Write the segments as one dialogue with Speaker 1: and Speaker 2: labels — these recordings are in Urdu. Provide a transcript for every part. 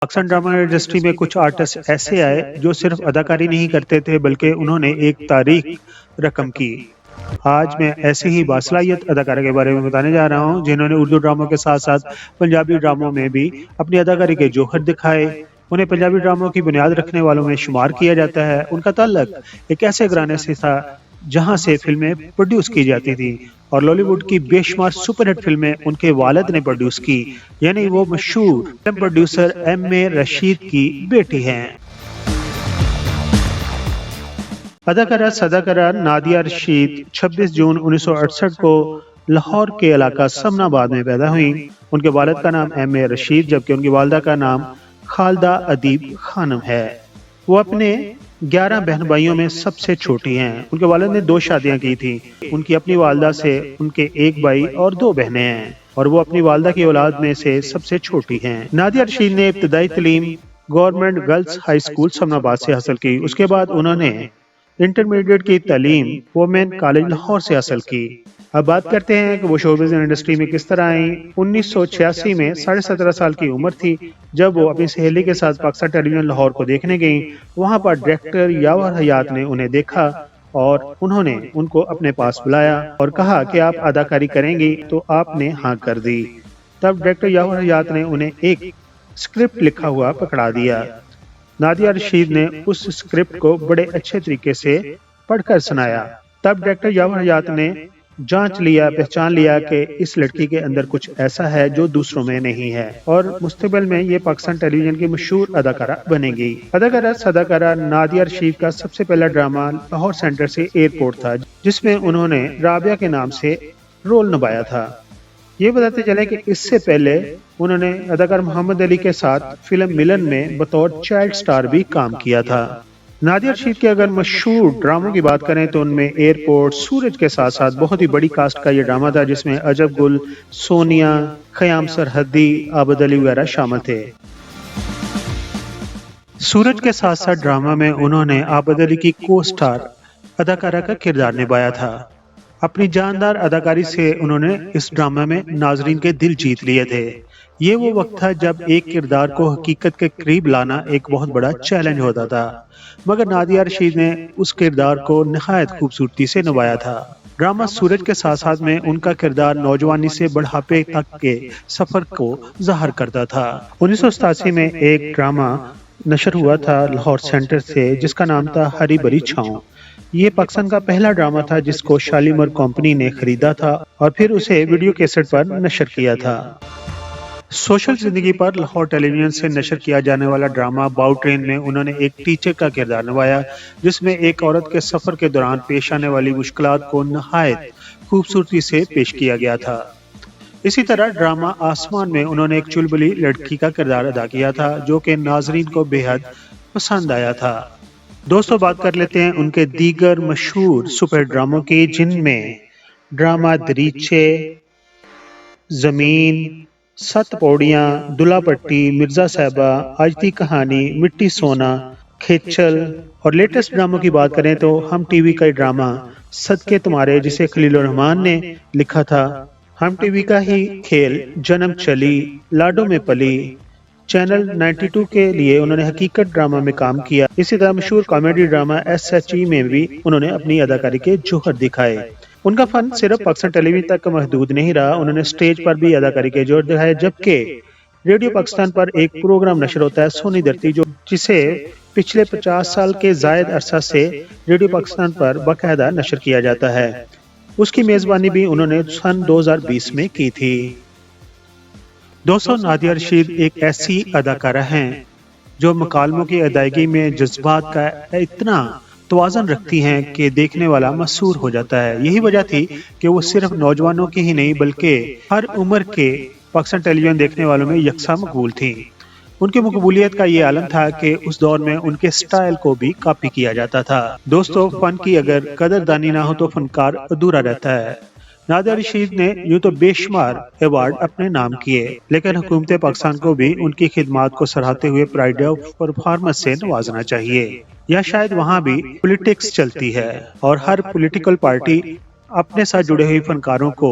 Speaker 1: پاکستان ڈرامہ انڈسٹری میں کچھ آرٹسٹ ایسے آئے جو صرف اداکاری نہیں کرتے تھے بلکہ انہوں نے ایک تاریخ رقم کی۔ آج میں ایسے ہی باصلاحیت اداکارہ کے بارے میں بتانے جا رہا ہوں جنہوں نے اردو ڈراموں کے ساتھ ساتھ پنجابی ڈراموں میں بھی اپنی اداکاری کے جوہر دکھائے۔ انہیں پنجابی ڈراموں کی بنیاد رکھنے والوں میں شمار کیا جاتا ہے۔ ان کا تعلق ایک ایسے گھرانے سے تھا جہاں سے فلمیں پروڈیوس کی جاتی تھیں اور لالی ووڈ کی بے شمار سپر ہٹ فلمیں ان کے والد نے پروڈیوس کی، یعنی وہ مشہور فلم پروڈیوسر ایم اے رشید کی بیٹی ہیں۔ اداکارہ صداکارہ نادیہ رشید 26 جون 1968 کو لاہور کے علاقہ سمن آباد میں پیدا ہوئیں۔ ان کے والد کا نام ایم اے رشید جبکہ ان کی والدہ کا نام خالدہ ادیب خانم ہے۔ وہ اپنے 11 بہن بھائیوں میں سب سے چھوٹی ہیں۔ ان کے والد نے 2 شادیاں کی تھیں۔ ان کی اپنی والدہ سے ان کے 1 بھائی اور 2 بہنیں ہیں اور وہ اپنی والدہ کی اولاد میں سے سب سے چھوٹی ہیں۔ نادیہ رشید نے ابتدائی تعلیم گورنمنٹ گرلز ہائی اسکول سمن آباد سے حاصل کی۔ اس کے بعد انہوں نے انٹرمیڈیٹ کی تعلیم وومین کالج لاہور سے حاصل کی۔ اب بات کرتے ہیں کہ وہ شوبز انڈسٹری میں کس طرح آئیں۔ 1986 میں 17.5 سال کی عمر تھی جب وہ اپنی سہیلی کے ساتھ پاکستان ٹیلی ویژن لاہور کو دیکھنے گئیں۔ وہاں پر ڈائریکٹر یاور حیات نے انہیں دیکھا اور انہوں نے ان کو اپنے پاس بلایا اور کہا کہ آپ اداکاری کریں گی، تو آپ نے ہاں کر دی۔ تب ڈائریکٹر یاور حیات نے انہیں ایک اسکرپٹ لکھا ہوا پکڑا دیا۔ نادیہ رشید نے اس اسکرپٹ کو بڑے اچھے طریقے سے پڑھ کر سنایا۔ تب ڈائریکٹر یاور حیات نے پہچان لیا کہ اس لڑکی کے اندر کچھ ایسا ہے جو دوسروں میں نہیں ہے اور مستقبل میں یہ پاکستان ٹیلی ویژن کی مشہور اداکارہ بنے گی۔ اداکارہ صداکارہ نادیہ رشید کا سب سے پہلا ڈرامہ لاہور سینٹر سے ایئرپورٹ تھا، جس میں انہوں نے رابعہ کے نام سے رول نبھایا تھا۔ یہ بتاتے چلیں کہ اس سے پہلے انہوں نے اداکار محمد علی کے ساتھ فلم ملن میں بطور چائلڈ سٹار بھی کام کیا تھا۔ نادیہ رشید کے اگر مشہور ڈراموں کی بات کریں تو ان میں ایئرپورٹ، سورج کے ساتھ ساتھ بہت ہی بڑی کاسٹ کا یہ ڈرامہ تھا جس میں عجب گل، سونیا، خیام سرحدی، عابد علی وغیرہ شامل تھے۔ سورج کے ساتھ ساتھ ڈرامہ میں انہوں نے عابد علی کی کو سٹار اداکارہ کا کردار نبھایا تھا۔ اپنی جاندار اداکاری سے انہوں نے اس ڈرامہ میں ناظرین کے دل جیت لیے تھے۔ یہ وہ وقت تھا جب ایک کردار کو حقیقت کے قریب لانا ایک بہت بڑا چیلنج ہوتا تھا، مگر نادیہ رشید نے اس کردار کو نہایت خوبصورتی سے نبھایا تھا۔ ڈرامہ سورج کے ساتھ ساتھ میں ان کا کردار نوجوانی سے بڑھاپے تک کے سفر کو ظاہر کرتا تھا۔ 1987 میں ایک ڈرامہ نشر ہوا تھا لاہور سینٹر سے جس کا نام تھا ہری بھری چھاؤں۔ یہ پاکستان کا پہلا ڈرامہ تھا جس کو شالیمار کمپنی نے خریدا تھا اور پھر اسے ویڈیو کیسٹ پر نشر کیا تھا۔ سوشل زندگی پر لاہور ٹیلی ویژن سے نشر کیا جانے والا ڈرامہ باؤ ٹرین میں انہوں نے ایک ٹیچر کا کردار نبھایا جس میں ایک عورت کے سفر کے دوران پیش آنے والی مشکلات کو نہایت خوبصورتی سے پیش کیا گیا تھا۔ اسی طرح ڈرامہ آسمان میں انہوں نے ایک چلبلی لڑکی کا کردار ادا کیا تھا جو کہ ناظرین کو بے حد پسند آیا تھا۔ دوستو بات کر لیتے ہیں ان کے دیگر مشہور سپر ڈراموں کی، جن میں ڈرامہ دریچے، زمین، 7 پوڑیاں، دلہا پٹی، مرزا صاحبہ، آج دی کہانی، مٹی سونا، کھیچل، اور لیٹسٹ ڈراموں کی بات کریں تو ہم ٹی وی کا ڈرامہ صدقے تمہارے جسے خلیل الرحمن نے لکھا تھا، ہم ٹی وی کا ہی کھیل جنم چلی، لاڈو میں پلی، چینل 92 کے لیے انہوں نے حقیقت ڈرامہ میں کام کیا۔ اسی طرح مشہور comedy drama S H E میں بھی انہوں نے اپنی اداکاری کے جوہر دکھائے۔ ان کا فن صرف پاکستان ٹیلی ویژن تک محدود نہیں رہا، انہوں نے سٹیج پر بھی اداکاری کے جوہر دکھائے، جبکہ ریڈیو پاکستان پر ایک پروگرام نشر ہوتا ہے سونی دھرتی، جسے پچھلے 50 سال کے زائد عرصہ سے ریڈیو پاکستان پر باقاعدہ نشر کیا جاتا ہے۔ اس کی میزبانی بھی انہوں نے سن 2020 میں کی تھی۔ دوستو نادیہ رشید ایک ایسی اداکارہ ہیں جو مکالموں کی ادائیگی میں جذبات کا اتنا توازن رکھتی ہیں کہ دیکھنے والا مسحور ہو جاتا ہے۔ یہی وجہ تھی کہ وہ صرف نوجوانوں کی ہی نہیں بلکہ ہر عمر کے پاکستان ٹیلی ویژن دیکھنے والوں میں یکساں مقبول تھیں۔ ان کی مقبولیت کا یہ عالم تھا کہ اس دور میں ان کے سٹائل کو بھی کاپی کیا جاتا تھا۔ دوستو فن کی اگر قدردانی نہ ہو تو فنکار ادھورا رہتا ہے۔ نادیہ رشید نے یوں تو بے شمار ایوارڈ اپنے نام کیے، لیکن حکومت پاکستان کو بھی ان کی خدمات کو سراہتے ہوئے پرائڈ آف پرفارمنس سے نوازنا چاہیے، یا شاید وہاں بھی پولیٹکس چلتی ہے اور ہر پولیٹیکل پارٹی اپنے ساتھ جڑے ہوئے فنکاروں کو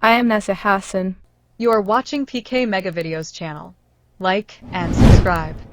Speaker 2: I am Nessa Hassan.
Speaker 3: You are watching PK Mega Videos channel. Like and subscribe.